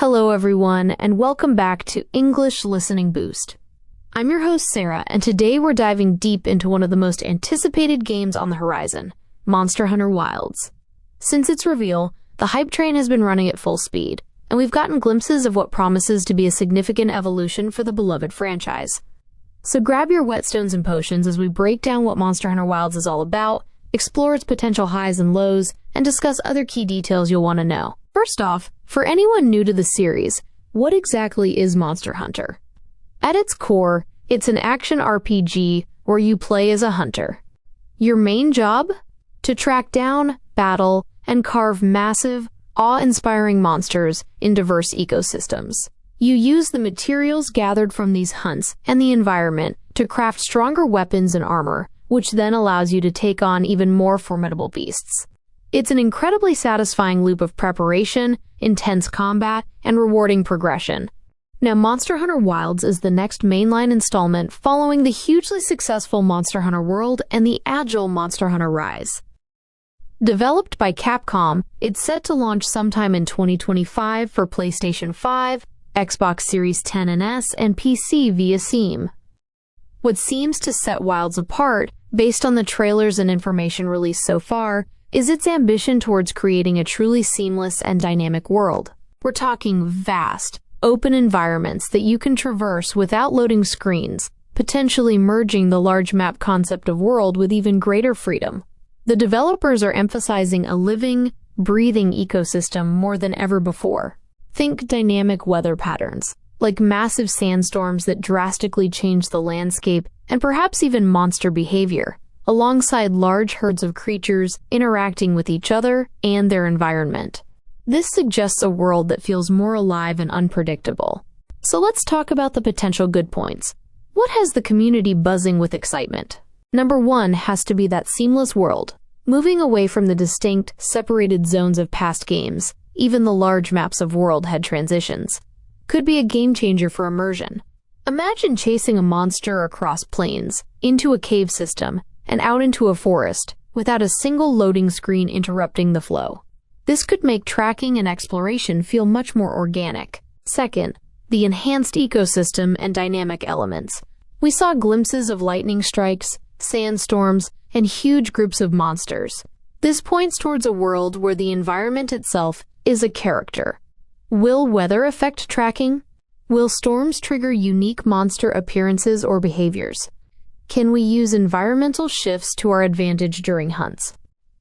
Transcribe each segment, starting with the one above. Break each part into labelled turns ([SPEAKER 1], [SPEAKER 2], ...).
[SPEAKER 1] Hello everyone, and welcome back to English Listening Boost. I'm your host Sarah, and today we're diving deep into one of the most anticipated games on the horizon, Monster Hunter Wilds. Since its reveal, the hype train has been running at full speed, and we've gotten glimpses of what promises to be a significant evolution for the beloved franchise. So grab your whetstones and potions as we break down what Monster Hunter Wilds is all about, explore its potential highs and lows, and discuss other key details you'll want to know. First off, for anyone new to the series, what exactly is Monster Hunter? At its core, it's an action RPG where you play as a hunter. Your main job? To track down, battle, and carve massive, awe-inspiring monsters in diverse ecosystems. You use the materials gathered from these hunts and the environment to craft stronger weapons and armor, which then allows you to take on even more formidable beasts. It's an incredibly satisfying loop of preparation, intense combat, and rewarding progression. Now, Monster Hunter Wilds is the next mainline installment following the hugely successful Monster Hunter World and the agile Monster Hunter Rise. Developed by Capcom, it's set to launch sometime in 2025 for PlayStation 5, Xbox Series X and S, and PC via Steam. What seems to set Wilds apart, based on the trailers and information released so far, is its ambition towards creating a truly seamless and dynamic world. We're talking vast, open environments that you can traverse without loading screens, potentially merging the large map concept of world with even greater freedom. The developers are emphasizing a living, breathing ecosystem more than ever before. Think dynamic weather patterns, like massive sandstorms that drastically change the landscape and perhaps even monster behavior, alongside large herds of creatures interacting with each other and their environment. This suggests a world that feels more alive and unpredictable. So let's talk about the potential good points. What has the community buzzing with excitement? Number one has to be that seamless world. Moving away from the distinct, separated zones of past games, even the large maps of world had transitions, could be a game changer for immersion. Imagine chasing a monster across plains, into a cave system, and out into a forest, without a single loading screen interrupting the flow. This could make tracking and exploration feel much more organic. Second, the enhanced ecosystem and dynamic elements. We saw glimpses of lightning strikes, sandstorms, and huge groups of monsters. This points towards a world where the environment itself is a character. Will weather affect tracking? Will storms trigger unique monster appearances or behaviors? Can we use environmental shifts to our advantage during hunts?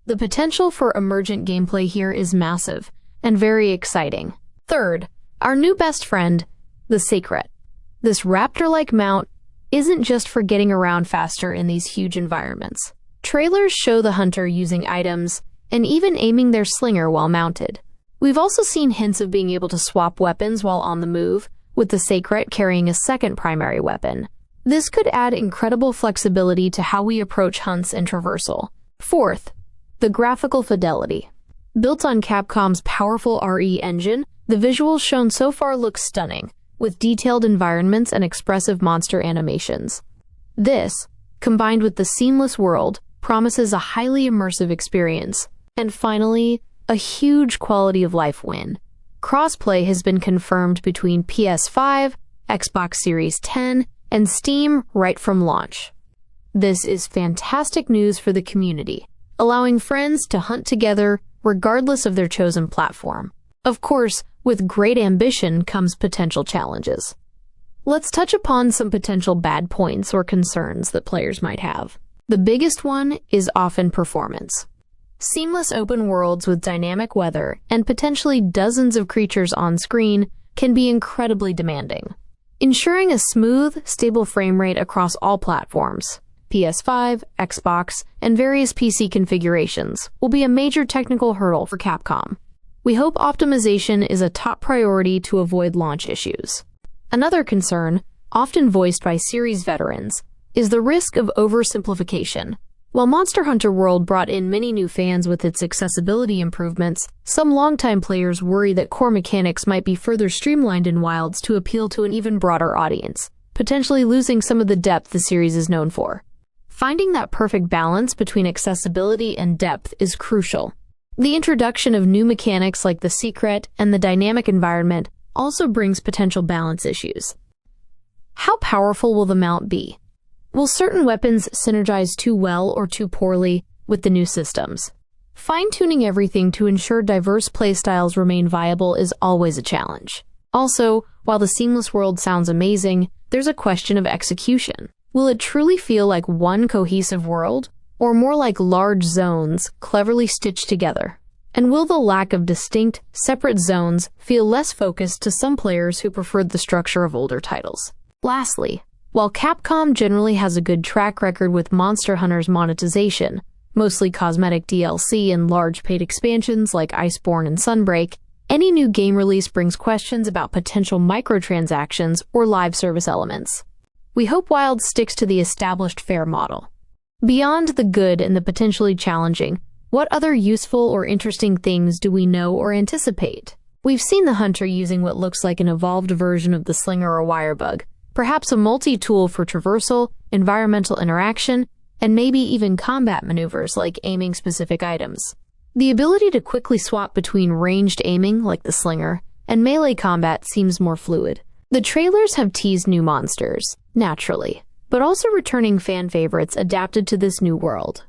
[SPEAKER 1] The potential for emergent gameplay here is massive and very exciting. Third, our new best friend, the Secret. This raptor-like mount isn't just for getting around faster in these huge environments. Trailers show the hunter using items and even aiming their slinger while mounted. We've also seen hints of being able to swap weapons while on the move, with the Secret carrying a second primary weapon. This could add incredible flexibility to how we approach hunts and traversal. Fourth, the graphical fidelity. Built on Capcom's powerful RE engine, the visuals shown so far look stunning, with detailed environments and expressive monster animations. This, combined with the seamless world, promises a highly immersive experience. And finally, a huge quality of life win. Crossplay has been confirmed between PS5, Xbox Series X, and Steam right from launch. This is fantastic news for the community, allowing friends to hunt together regardless of their chosen platform. Of course, with great ambition comes potential challenges. Let's touch upon some potential bad points or concerns that players might have. The biggest one is often performance. Seamless open worlds with dynamic weather and potentially dozens of creatures on screen can be incredibly demanding. Ensuring a smooth, stable frame rate across all platforms, PS5, Xbox, and various PC configurations, will be a major technical hurdle for Capcom. We hope optimization is a top priority to avoid launch issues. Another concern, often voiced by series veterans, is the risk of oversimplification. While Monster Hunter World brought in many new fans with its accessibility improvements, some longtime players worry that core mechanics might be further streamlined in Wilds to appeal to an even broader audience, potentially losing some of the depth the series is known for. Finding that perfect balance between accessibility and depth is crucial. The introduction of new mechanics like the Secret and the dynamic environment also brings potential balance issues. How powerful will the mount be? Will certain weapons synergize too well or too poorly with the new systems? Fine-tuning everything to ensure diverse playstyles remain viable is always a challenge. Also, while the seamless world sounds amazing, there's a question of execution. Will it truly feel like one cohesive world, or more like large zones cleverly stitched together? And will the lack of distinct, separate zones feel less focused to some players who preferred the structure of older titles? Lastly, while Capcom generally has a good track record with Monster Hunter's monetization, mostly cosmetic DLC and large paid expansions like Iceborne and Sunbreak, any new game release brings questions about potential microtransactions or live service elements. We hope Wild sticks to the established fair model. Beyond the good and the potentially challenging, what other useful or interesting things do we know or anticipate? We've seen the Hunter using what looks like an evolved version of the Slinger or Wirebug, perhaps a multi-tool for traversal, environmental interaction, and maybe even combat maneuvers like aiming specific items. The ability to quickly swap between ranged aiming, like the Slinger, and melee combat seems more fluid. The trailers have teased new monsters, naturally, but also returning fan favorites adapted to this new world.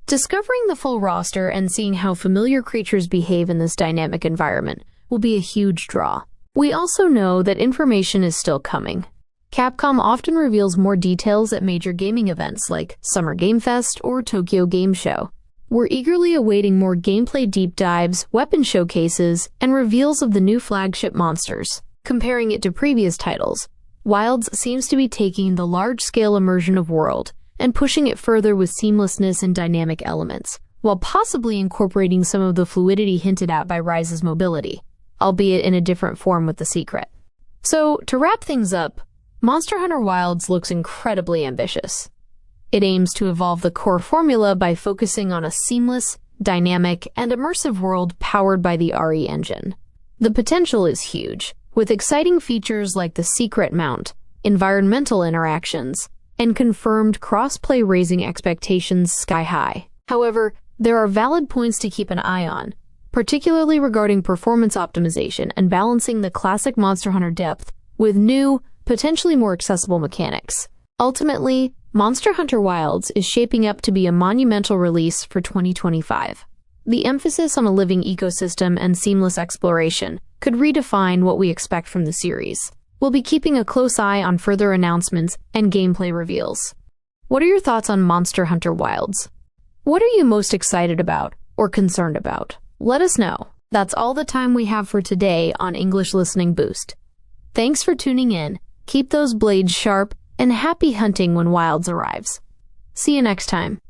[SPEAKER 1] Discovering the full roster and seeing how familiar creatures behave in this dynamic environment will be a huge draw. We also know that information is still coming. Capcom often reveals more details at major gaming events like Summer Game Fest or Tokyo Game Show. We're eagerly awaiting more gameplay deep dives, weapon showcases, and reveals of the new flagship monsters. Comparing it to previous titles, Wilds seems to be taking the large-scale immersion of world and pushing it further with seamlessness and dynamic elements, while possibly incorporating some of the fluidity hinted at by Rise's mobility, albeit in a different form with the Secret. So, to wrap things up, Monster Hunter Wilds looks incredibly ambitious. It aims to evolve the core formula by focusing on a seamless, dynamic, and immersive world powered by the RE engine. The potential is huge, with exciting features like the Secret Mount, environmental interactions, and confirmed cross-play raising expectations sky high. However, there are valid points to keep an eye on, particularly regarding performance optimization and balancing the classic Monster Hunter depth with new, potentially more accessible mechanics. Ultimately, Monster Hunter Wilds is shaping up to be a monumental release for 2025. The emphasis on a living ecosystem and seamless exploration could redefine what we expect from the series. We'll be keeping a close eye on further announcements and gameplay reveals. What are your thoughts on Monster Hunter Wilds? What are you most excited about or concerned about? Let us know. That's all the time we have for today on English Listening Boost. Thanks for tuning in. Keep those blades sharp and happy hunting when Wilds arrives. See you next time.